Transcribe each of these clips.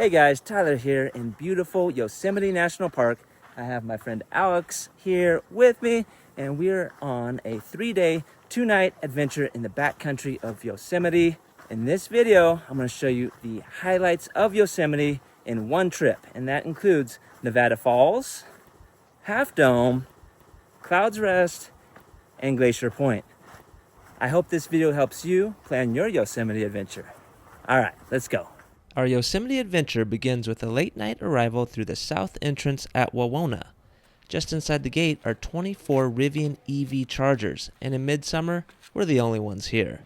Hey guys, Tyler here in beautiful Yosemite National Park. I have my friend Alex here with me, and we're on a 3-day, 2-night adventure in the backcountry of Yosemite. In this video, I'm going to show you the highlights of Yosemite in one trip, and that includes Nevada Falls, Half Dome, Clouds Rest, and Glacier Point. I hope this video helps you plan your Yosemite adventure. All right, let's go. Our Yosemite adventure begins with a late-night arrival through the south entrance at Wawona. Just inside the gate are 24 Rivian EV chargers, and in midsummer, we're the only ones here.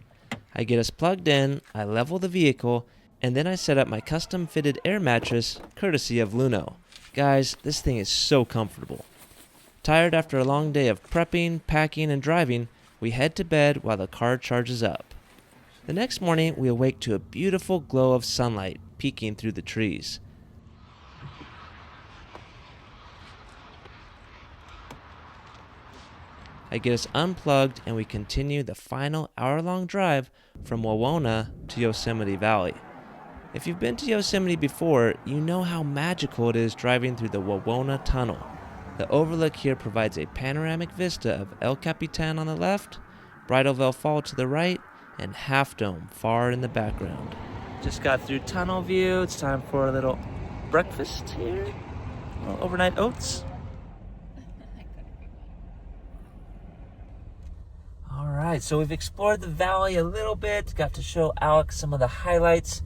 I get us plugged in, I level the vehicle, and then I set up my custom-fitted air mattress, courtesy of Luno. Guys, this thing is so comfortable. Tired after a long day of prepping, packing, and driving, we head to bed while the car charges up. The next morning, we awake to a beautiful glow of sunlight peeking through the trees. I get us unplugged and we continue the final hour-long drive from Wawona to Yosemite Valley. If you've been to Yosemite before, you know how magical it is driving through the Wawona Tunnel. The overlook here provides a panoramic vista of El Capitan on the left, Bridal Veil Fall to the right, and Half Dome far in the background. Just got through tunnel view. It's time for a little breakfast here. A little overnight oats. All right, so we've explored the valley a little bit. Got to show Alex some of the highlights.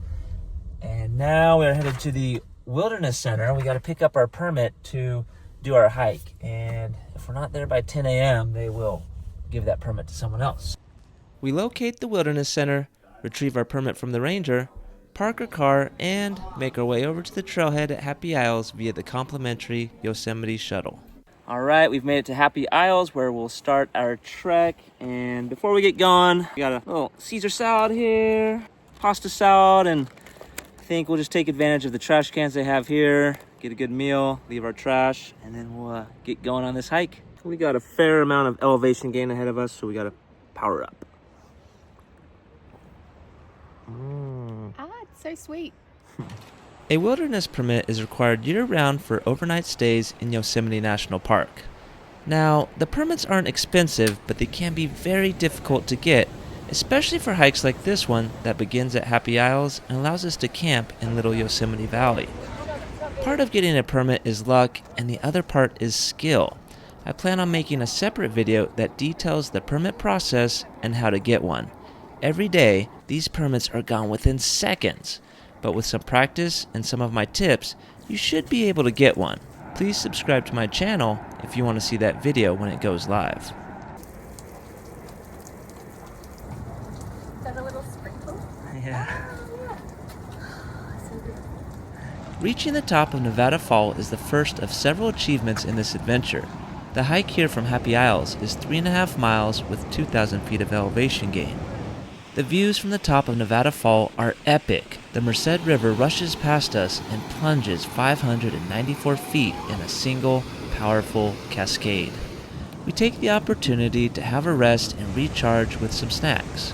And now we're headed to the Wilderness Center. We got to pick up our permit to do our hike. And if we're not there by 10 a.m., they will give that permit to someone else. We locate the Wilderness Center, retrieve our permit from the ranger, park our car, and make our way over to the trailhead at Happy Isles via the complimentary Yosemite shuttle. All right, we've made it to Happy Isles where we'll start our trek. And before we get going, we got a little Caesar salad here, pasta salad, and I think we'll just take advantage of the trash cans they have here, get a good meal, leave our trash, and then we'll get going on this hike. We got a fair amount of elevation gain ahead of us, so we got to power up. It's so sweet. A wilderness permit is required year-round for overnight stays in Yosemite National Park. Now, the permits aren't expensive, but they can be very difficult to get, especially for hikes like this one that begins at Happy Isles and allows us to camp in Little Yosemite Valley. Part of getting a permit is luck, and the other part is skill. I plan on making a separate video that details the permit process and how to get one. Every day, these permits are gone within seconds, but with some practice and some of my tips, you should be able to get one. Please subscribe to my channel if you want to see that video when it goes live. Is that a little sprinkle? Yeah. Reaching the top of Nevada Fall is the first of several achievements in this adventure. The hike here from Happy Isles is 3.5 miles with 2,000 feet of elevation gain. The views from the top of Nevada Fall are epic. The Merced River rushes past us and plunges 594 feet in a single, powerful cascade. We take the opportunity to have a rest and recharge with some snacks.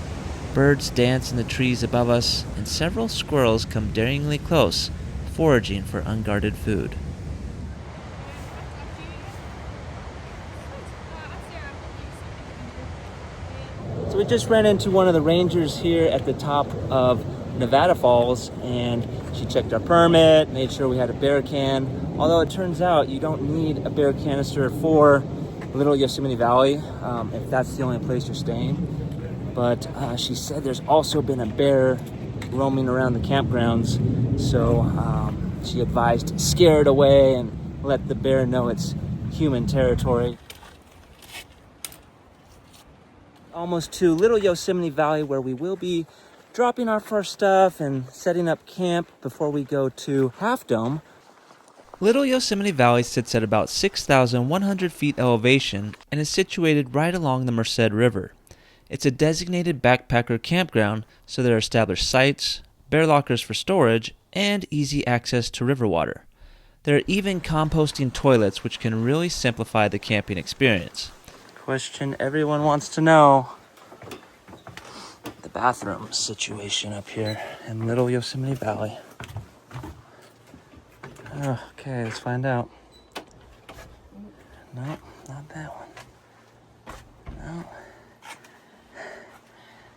Birds dance in the trees above us, and several squirrels come daringly close, foraging for unguarded food. So we just ran into one of the rangers here at the top of Nevada Falls, and she checked our permit, made sure we had a bear can. Although it turns out you don't need a bear canister for Little Yosemite Valley, if that's the only place you're staying. But she said there's also been a bear roaming around the campgrounds, so she advised scare it away and let the bear know it's human territory. Almost to Little Yosemite Valley, where we will be dropping off our stuff and setting up camp before we go to Half Dome. Little Yosemite Valley sits at about 6,100 feet elevation and is situated right along the Merced River. It's a designated backpacker campground, so there are established sites, bear lockers for storage, and easy access to river water. There are even composting toilets, which can really simplify the camping experience. Question everyone wants to know: the bathroom situation up here in Little Yosemite Valley. Okay, let's find out. No, not that one. No.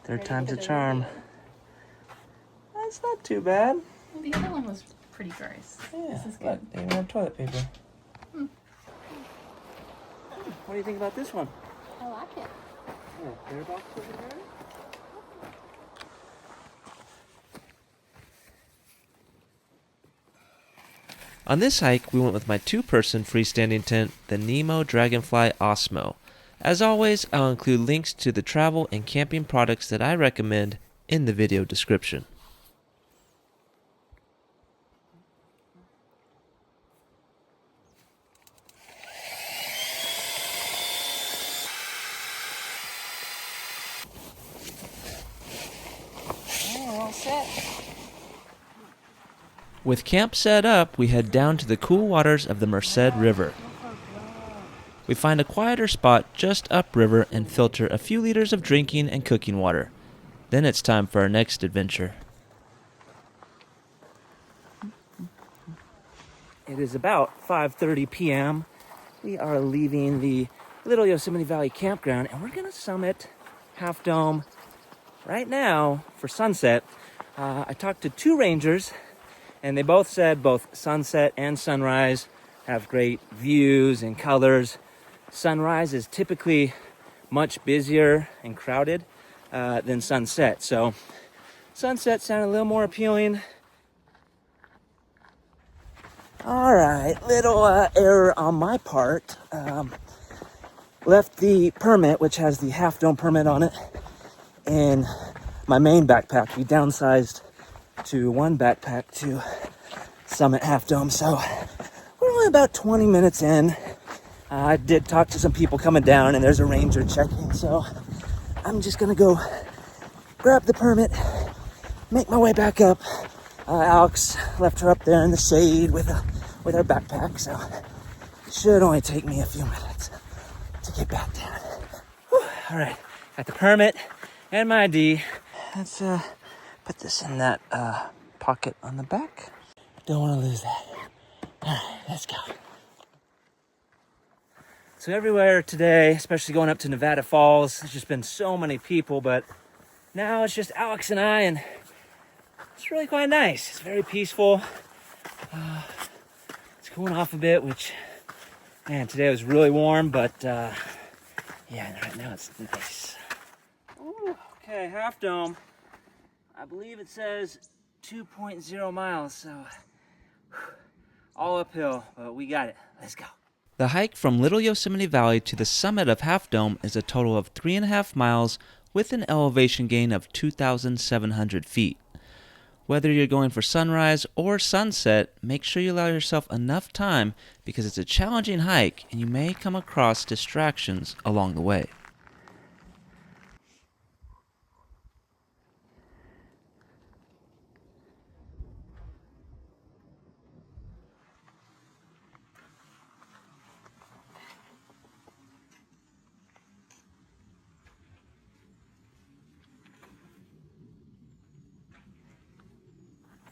Third time's a charm. That's not too bad. Well, the other one was pretty gross. Yeah, This is good. but they even have toilet paper. What do you think about this one? I like it. Yeah, bear box over there. On this hike, we went with my two-person freestanding tent, the Nemo Dragonfly Osmo. As always, I'll include links to the travel and camping products that I recommend in the video description. All set. With camp set up, we head down to the cool waters of the Merced River. We find a quieter spot just upriver and filter a few liters of drinking and cooking water. Then it's time for our next adventure. It is about 5:30 p.m. We are leaving the Little Yosemite Valley campground, and we're going to summit Half Dome right now for sunset. I talked to two rangers, and they both said both sunset and sunrise have great views and colors. Sunrise is typically much busier and crowded than sunset. So sunset sounded a little more appealing. All right, little error on my part. Left the permit, which has the Half Dome permit on it, in my main backpack. We downsized to one backpack to summit Half Dome. So we're only about 20 minutes in. I did talk to some people coming down, and there's a ranger checking. So I'm just gonna go grab the permit, make my way back up. Alex left her up there in the shade with her backpack, so it should only take me a few minutes to get back down. Whew. All right, got the permit and my ID. Let's put this in that pocket on the back. Don't want to lose that. All right, let's go. So everywhere today, especially going up to Nevada Falls, there's just been so many people, but now it's just Alex and I, and it's really quite nice. It's very peaceful. It's cooling off a bit, which, man, today was really warm, but yeah, right now it's nice. Ooh, okay, Half Dome. I believe it says 2.0 miles, so all uphill, but we got it. Let's go. The hike from Little Yosemite Valley to the summit of Half Dome is a total of 3.5 miles with an elevation gain of 2,700 feet. Whether you're going for sunrise or sunset, make sure you allow yourself enough time because it's a challenging hike and you may come across distractions along the way.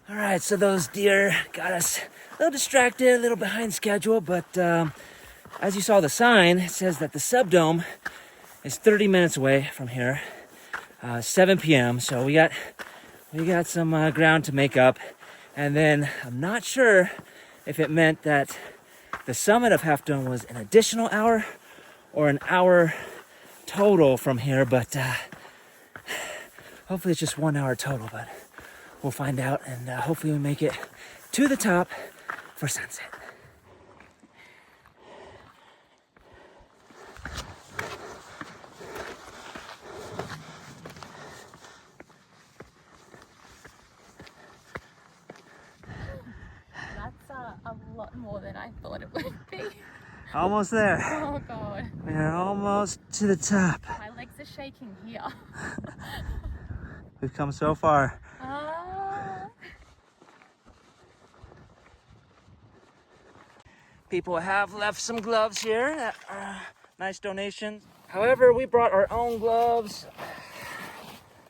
All right, so those deer got us a little distracted, a little behind schedule, but as you saw the sign, it says that the subdome is 30 minutes away from here, 7 p.m. So we got some ground to make up, and then I'm not sure if it meant that the summit of Half Dome was an additional hour or an hour total from here, but hopefully it's just 1 hour total, but we'll find out, and hopefully we make it to the top for sunset. That's a lot more than I thought it would be. Almost there. Oh God. We're almost to the top. My legs are shaking here. We've come so far. People have left some gloves here. Nice donation. However, we brought our own gloves,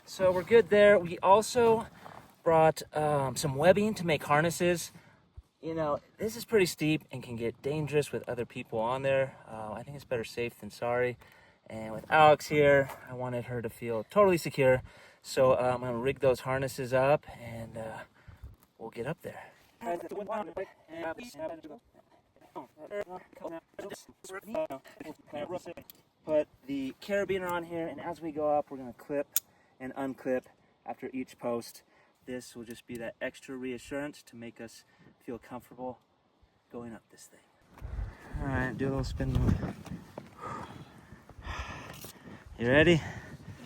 so we're good there. We also brought some webbing to make harnesses. you know, this is pretty steep and can get dangerous with other people on there. I think it's better safe than sorry. And with Alex here, I wanted her to feel totally secure. So I'm gonna rig those harnesses up and we'll get up there. Put the carabiner on here, and as we go up, we're gonna clip and unclip after each post. This will just be that extra reassurance to make us feel comfortable going up this thing. All right, do a little spin move. You ready?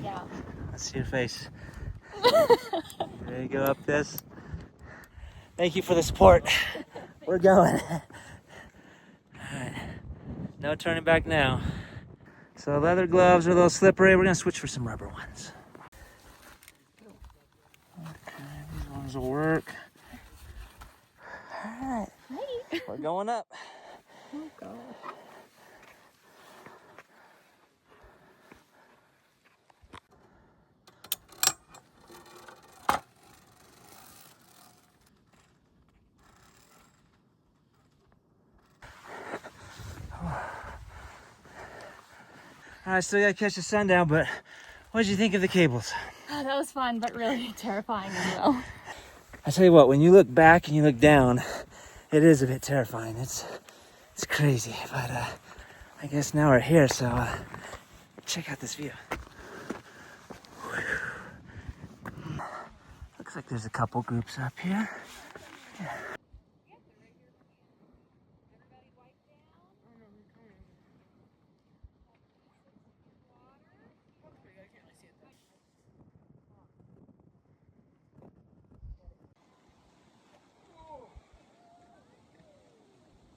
Yeah. Let's see your face. Ready to go up this? Thank you for the support. We're going. All right, no turning back now. So leather gloves are a little slippery. We're gonna switch for some rubber ones. Okay, these ones will work. All right, Hey. we're going up. Oh God. All right, still gotta catch the sundown, but what did you think of the cables? Oh, that was fun, but really terrifying as well. I tell you what, when you look back and you look down, it is a bit terrifying. It's crazy, but I guess now we're here, so check out this view. Looks like there's a couple groups up here. Yeah.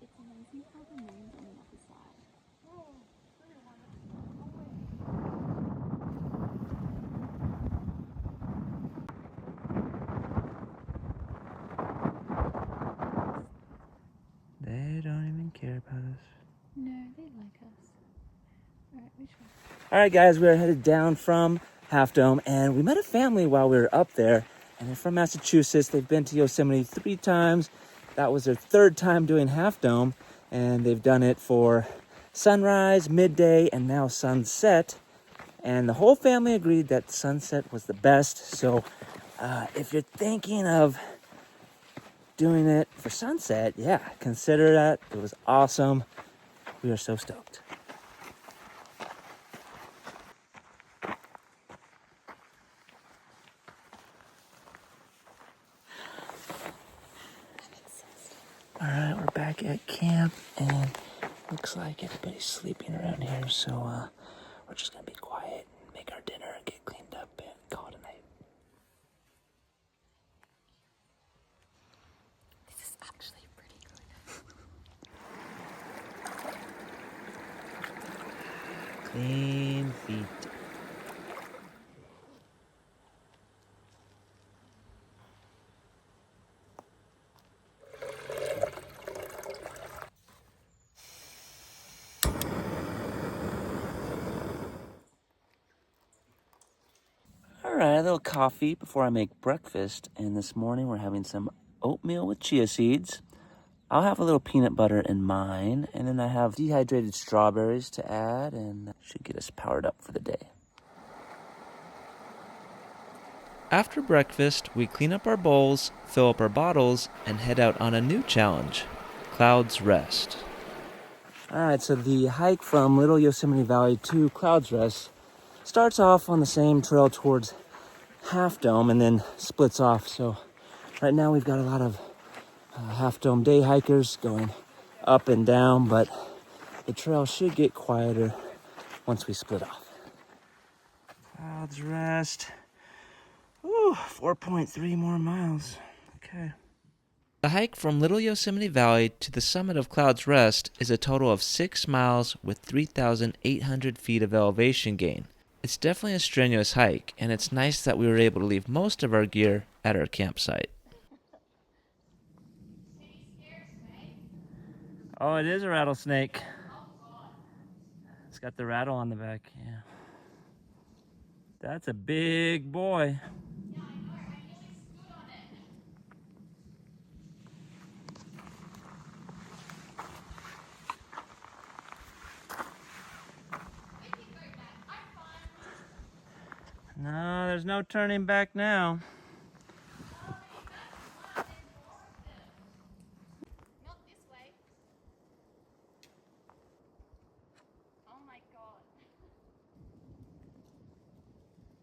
It's amazing how the moon's on the other side. They don't even care about us. No, they like us. Alright, which one? All right, guys, we're headed down from Half Dome, and we met a family while we were up there, and they're from Massachusetts. They've been to Yosemite 3 times. That was their 3rd time doing Half Dome, and they've done it for sunrise, midday, and now sunset. And the whole family agreed that sunset was the best. So if you're thinking of doing it for sunset, yeah, consider that. It was awesome. We are so stoked. All right, we're back at camp, and looks like everybody's sleeping around here, so we're just gonna be quiet, make our dinner, get cleaned up, and call it a night. This is actually pretty good. Clean feet. All right, a little coffee before I make breakfast. And this morning we're having some oatmeal with chia seeds. I'll have a little peanut butter in mine. And then I have dehydrated strawberries to add, and that should get us powered up for the day. After breakfast, we clean up our bowls, fill up our bottles, and head out on a new challenge, Clouds Rest. All right, so the hike from Little Yosemite Valley to Clouds Rest starts off on the same trail towards Half Dome and then splits off. So right now we've got a lot of Half Dome day hikers going up and down, but the trail should get quieter once we split off. Clouds Rest. Ooh, 4.3 more miles. Okay. The hike from Little Yosemite Valley to the summit of Clouds Rest is a total of 6 miles with 3,800 feet of elevation gain. It's definitely a strenuous hike, and it's nice that we were able to leave most of our gear at our campsite. Oh, it is a rattlesnake. It's got the rattle on the back, yeah. That's a big boy. No, there's no turning back now. Not this way. Oh my god.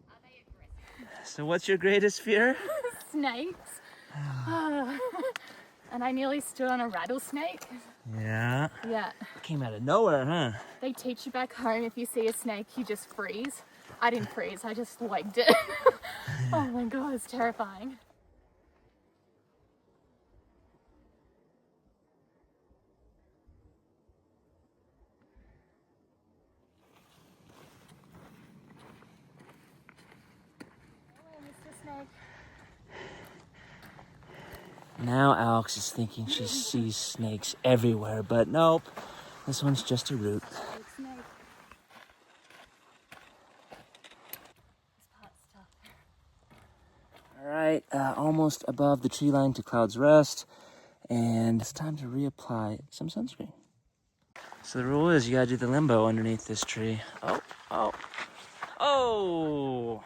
Are they aggressive? So what's your greatest fear? Snakes. And I nearly stood on a rattlesnake. Yeah. Yeah. Came out of nowhere, huh? They teach you back home if you see a snake, you just freeze. I didn't freeze, I just legged it. Oh my god, it's terrifying. Hello, Mr. Snake. Now Alex is thinking she sees snakes everywhere, but nope. This one's just a root. Big snake. This part's tough. All right, almost above the tree line to Cloud's Rest, and it's time to reapply some sunscreen. So the rule is you gotta do the limbo underneath this tree. Oh, oh, oh!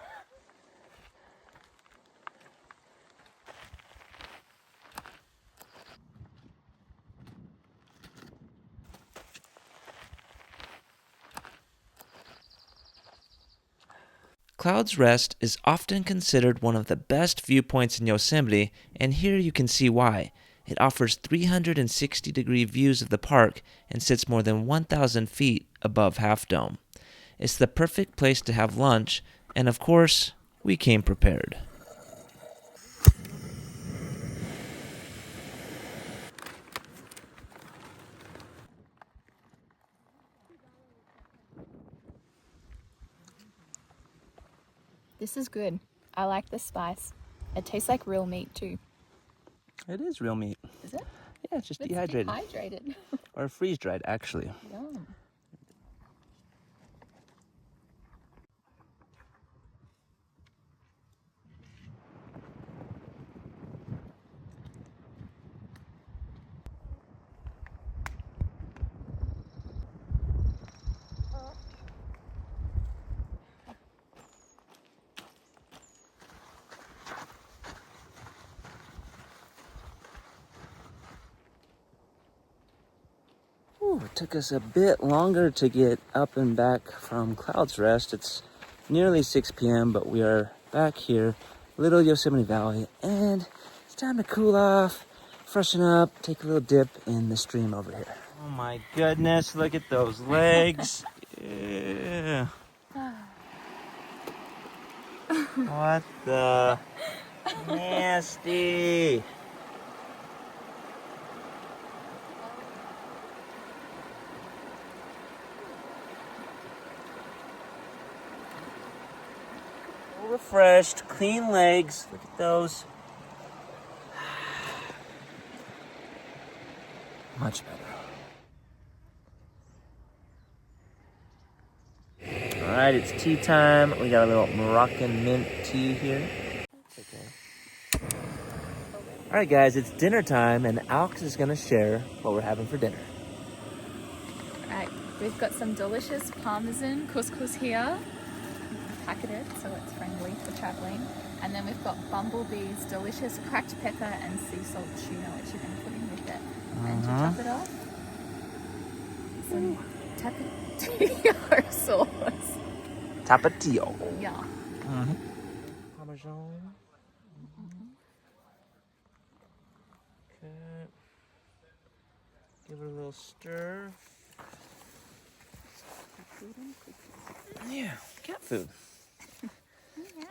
Cloud's Rest is often considered one of the best viewpoints in Yosemite, and here you can see why. It offers 360-degree views of the park and sits more than 1,000 feet above Half Dome. It's the perfect place to have lunch, and of course, we came prepared. This is good. I like the spice. It tastes like real meat too. It is real meat. Is it? Yeah, it's just It's dehydrated. dehydrated. Or freeze-dried, actually. Yum. Ooh, it took us a bit longer to get up and back from Cloud's Rest. It's nearly 6 p.m., but we are back here, Little Yosemite Valley, and it's time to cool off, freshen up, take a little dip in the stream over here. Oh my goodness, look at those legs. Yeah. What the? Nasty. Refreshed, clean legs. Look at those. Much better. All right, it's tea time. We got a little Moroccan mint tea here. Okay. All right, guys, it's dinner time, and Alex is gonna share what we're having for dinner. Right, we've got some delicious Parmesan couscous here. Packeted, so it's friendly for traveling. And then we've got Bumblebee's delicious cracked pepper and sea salt tuna, which you're going to put in with it. And to top it off, some tapatio sauce. Tapatio. Yeah. Parmesan. Okay. Give it a little stir. Yeah, cat food. Yeah.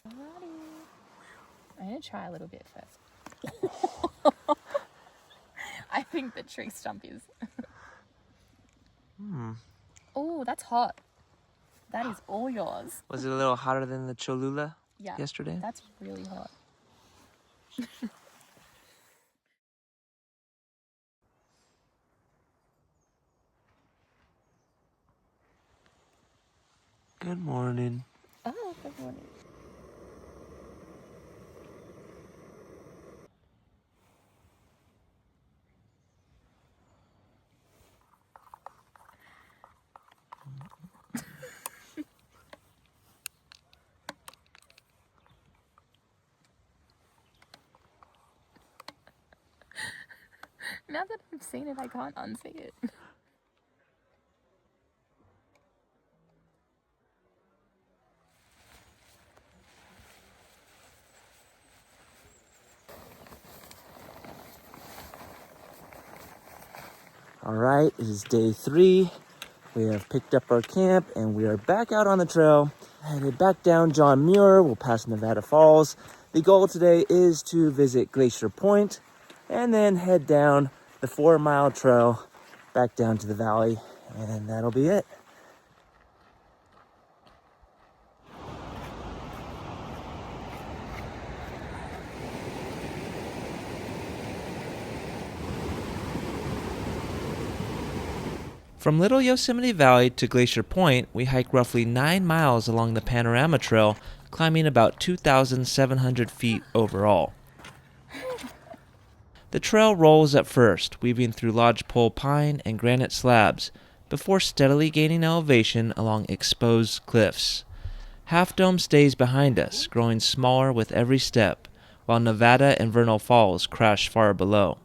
Alrighty. I'm going to try a little bit first. I think the tree stump is. Oh, that's hot. That is all yours. Was it a little hotter than the Cholula Yeah. yesterday? That's really hot. Good morning. Oh, good morning. Now that I've seen it, I can't unsee it. All right, it is day 3. We have picked up our camp and we are back out on the trail. Headed back down John Muir. We'll pass Nevada Falls. The goal today is to visit Glacier Point and then head down the 4-mile trail back down to the valley, and that'll be it. From Little Yosemite Valley to Glacier Point, we hike roughly 9 miles along the Panorama Trail, climbing about 2,700 feet overall. The trail rolls at first, weaving through lodgepole pine and granite slabs, before steadily gaining elevation along exposed cliffs. Half Dome stays behind us, growing smaller with every step, while Nevada and Vernal Falls crash far below.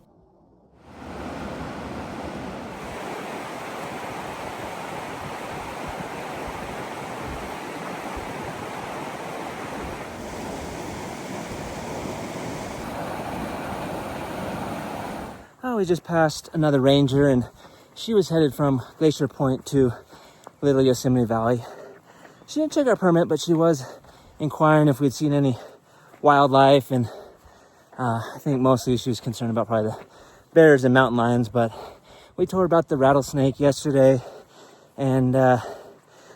Oh, we just passed another ranger, and she was headed from Glacier Point to Little Yosemite Valley. She didn't check our permit, but she was inquiring if we'd seen any wildlife, and I think mostly she was concerned about probably the bears and mountain lions, but we told her about the rattlesnake yesterday, and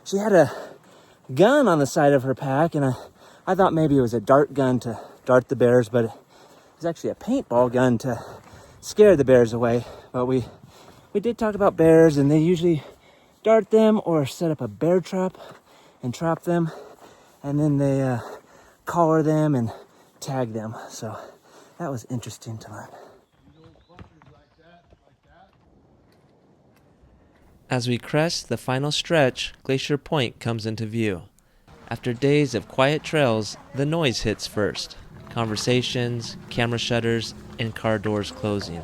she had a gun on the side of her pack, and I thought maybe it was a dart gun to dart the bears, but it was actually a paintball gun to scare the bears away. But we did talk about bears, and they usually dart them or set up a bear trap and trap them, and then they collar them and tag them. So that was interesting to learn. As we crest the final stretch, Glacier Point comes into view. After days of quiet trails, the noise hits first. Conversations, camera shutters, and car doors closing.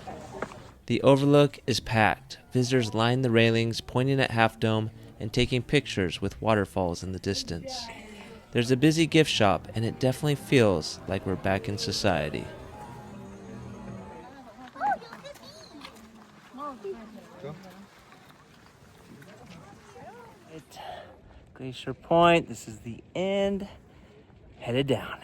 The overlook is packed. Visitors line the railings, pointing at Half Dome and taking pictures with waterfalls in the distance. There's a busy gift shop, and it definitely feels like we're back in society. Glacier Point, this is the end. Headed down.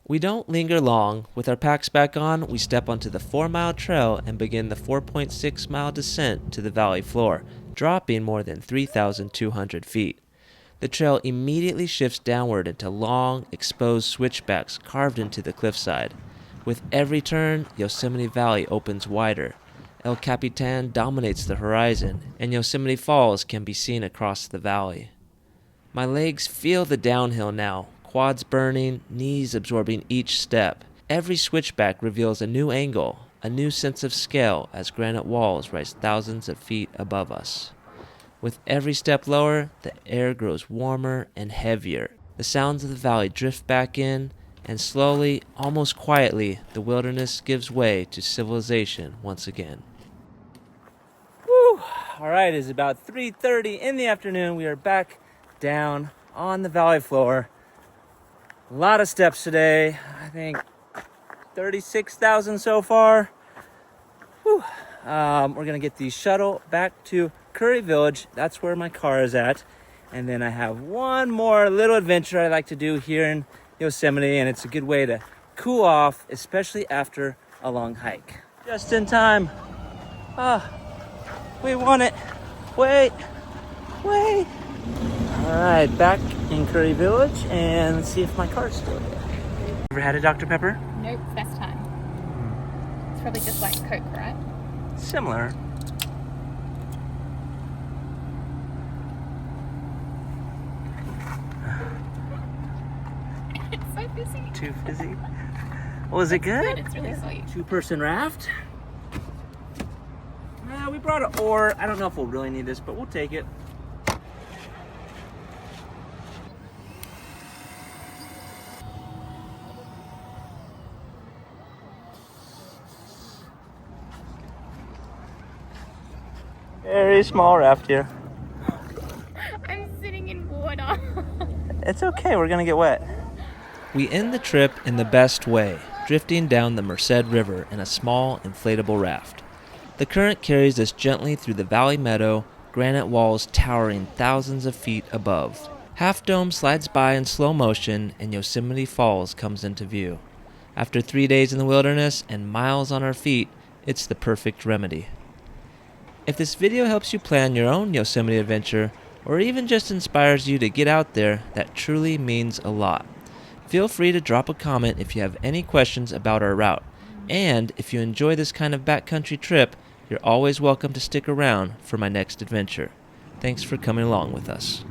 We don't linger long. With our packs back on, we step onto the 4-mile trail and begin the 4.6-mile descent to the valley floor, dropping more than 3,200 feet. The trail immediately shifts downward into long, exposed switchbacks carved into the cliffside. With every turn, Yosemite Valley opens wider. El Capitan dominates the horizon, and Yosemite Falls can be seen across the valley. My legs feel the downhill now, quads burning, knees absorbing each step. Every switchback reveals a new angle, a new sense of scale as granite walls rise thousands of feet above us. With every step lower, the air grows warmer and heavier. The sounds of the valley drift back in, and slowly, almost quietly, the wilderness gives way to civilization once again. Woo! All right, it's about 3:30 in the afternoon. We are back down on the valley floor. A lot of steps today. I think 36,000 so far. Whew. We're gonna get the shuttle back to Curry Village. That's where my car is at. And then I have one more little adventure I like to do here in Yosemite, and it's a good way to cool off, especially after a long hike. Just in time. We won it. Wait. All right, back in Curry Village, and let's see if my car's still there. Ever had a Dr. Pepper? Nope, first time. It's probably just like Coke, right? Similar. It's so busy. Too fizzy. Was it good? It's really sweet. 2-person raft. We brought an oar. I don't know if we'll really need this, but we'll take it. Very small raft here. I'm sitting in water. It's okay, we're gonna get wet. We end the trip in the best way, drifting down the Merced River in a small, inflatable raft. The current carries us gently through the valley meadow, granite walls towering thousands of feet above. Half Dome slides by in slow motion, and Yosemite Falls comes into view. After 3 days in the wilderness and miles on our feet, it's the perfect remedy. If this video helps you plan your own Yosemite adventure, or even just inspires you to get out there, that truly means a lot. Feel free to drop a comment if you have any questions about our route. And if you enjoy this kind of backcountry trip, you're always welcome to stick around for my next adventure. Thanks for coming along with us.